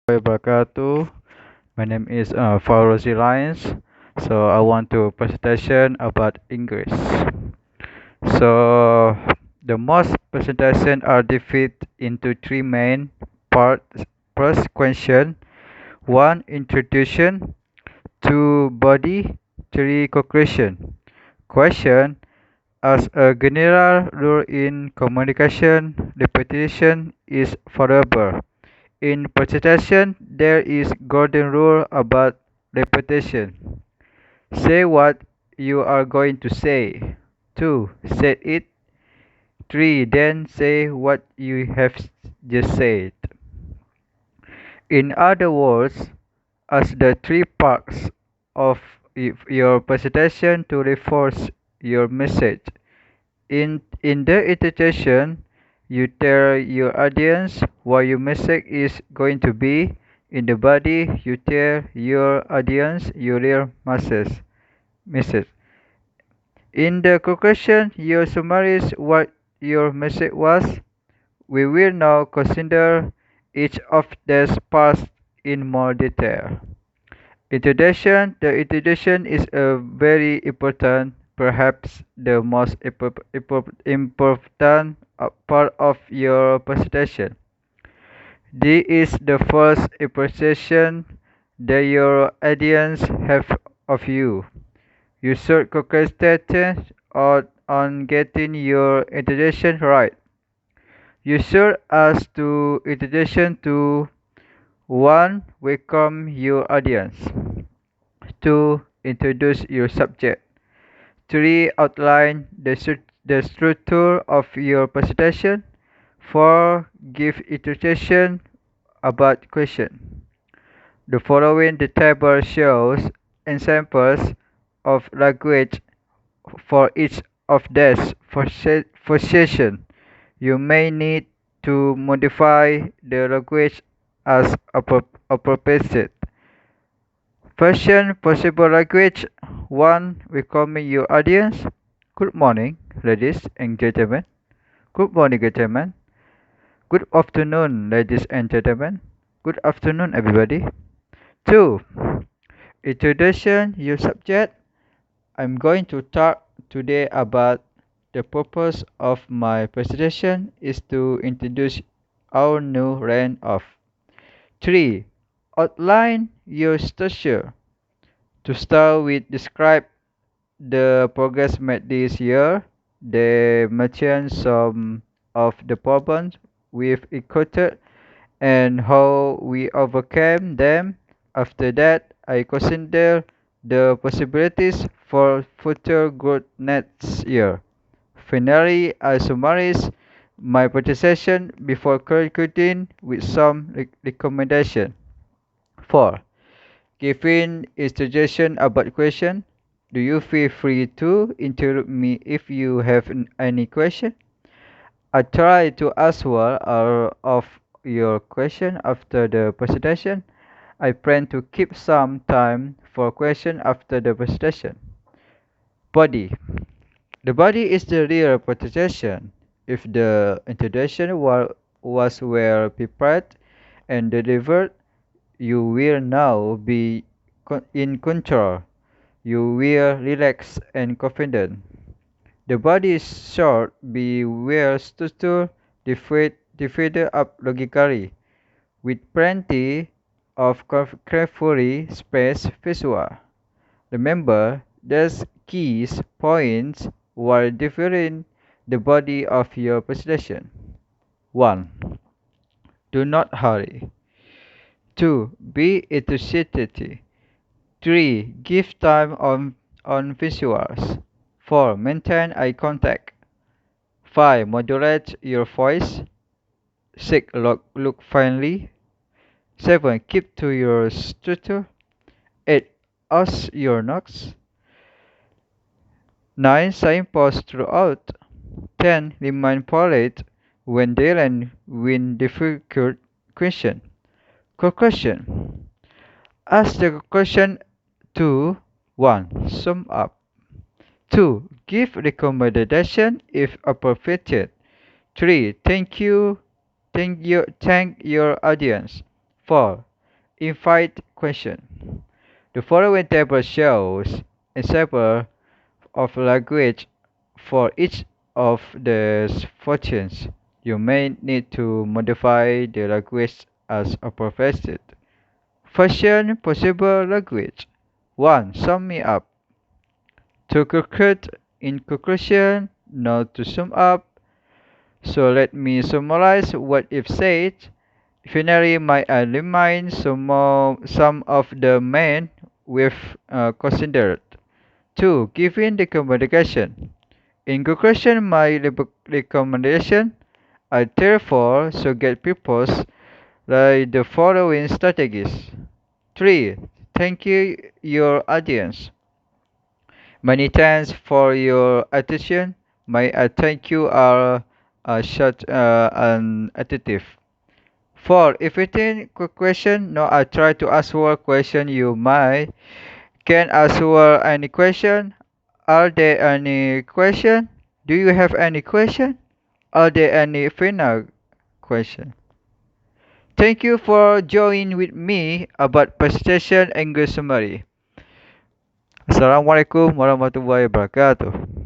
Wabarakatuh. My name is Fauzi Lyons. So I want to presentation about English. So the most presentation are divided into three main parts. First question, one introduction, two body, three conclusion. Question: as a general rule in communication, repetition is forever. In presentation, there is golden rule about repetition. Say what you are going to say. 2. Say it. 3. Then say what you have just said. In other words, as the three parts of your presentation to reinforce your message. In the introduction, you tell your audience what your message is going to be. In the body, you tell your audience your real message. In the conclusion, you summarize what your message was. We will now consider each of these parts in more detail. Introduction. The introduction is a very important, perhaps the most important part of your presentation. This is the first impression that your audience have of you. You should concentrate on getting your introduction right. You should ask to introduction to 1. Welcome your audience. 2. Introduce your subject. 3. Outline the structure of your presentation. 4. Give introduction about question. The following the table shows examples of language for each of these positions. You may need to modify the language as appropriate. Version possible language 1. Welcoming your audience. Good morning, ladies and gentlemen. Good morning, gentlemen. Good afternoon, ladies and gentlemen. Good afternoon, everybody. 2. Introduction your subject. I'm going to talk today about the purpose of my presentation is to introduce our new range of. 3. Outline your structure. To start with, describe the progress made this year. They mention some of the problems we've encountered and how we overcame them. After that, I consider the possibilities for future growth next year. Finally, I summarize my presentation before concluding with some recommendation. 4. Giving a suggestion about question. Do you feel free to interrupt me if you have any question? I try to answer all of your question after the presentation. I plan to keep some time for question after the presentation. Body. The body is the real presentation. If the introduction was well prepared and delivered, you will now be in control. You will relax and confident. The body should be well structured, divided up logically, with plenty of carefully spaced visual. Remember, there's keys points while delivering the body of your presentation. 1. Do not hurry. 2. Be enthusiastic. 3. Give time on visuals. 4. Maintain eye contact. 5. Modulate your voice. 6. Look friendly. 7. Keep to your structure. 8. Ask your notes. 9. Sign pause throughout. 10. Remain polite when dealing with difficult question. Conclusion. Ask the question to 1. Sum up. 2. Give recommendation if appropriate. 3. Thank your audience. 4. invite question. The following table shows example of language for each of the functions. You may need to modify the language as appropriate. Function possible language. 1. Sum me up. To conclude, in conclusion, not to sum up. So let me summarize what if said. Finally, my eliminate some of the main we've considered. 2. Giving the communication. In conclusion, my recommendation are therefore so get people's like the following strategies. 3. Thank you your audience. Many thanks for your attention. My thank you are short and attentive. 4. If you think question, no, I try to answer question you might. Can answer any question? Are there any question? Do you have any question? Are there any final question? Thank you for joining with me about presentation English summary. Assalamualaikum warahmatullahi wabarakatuh.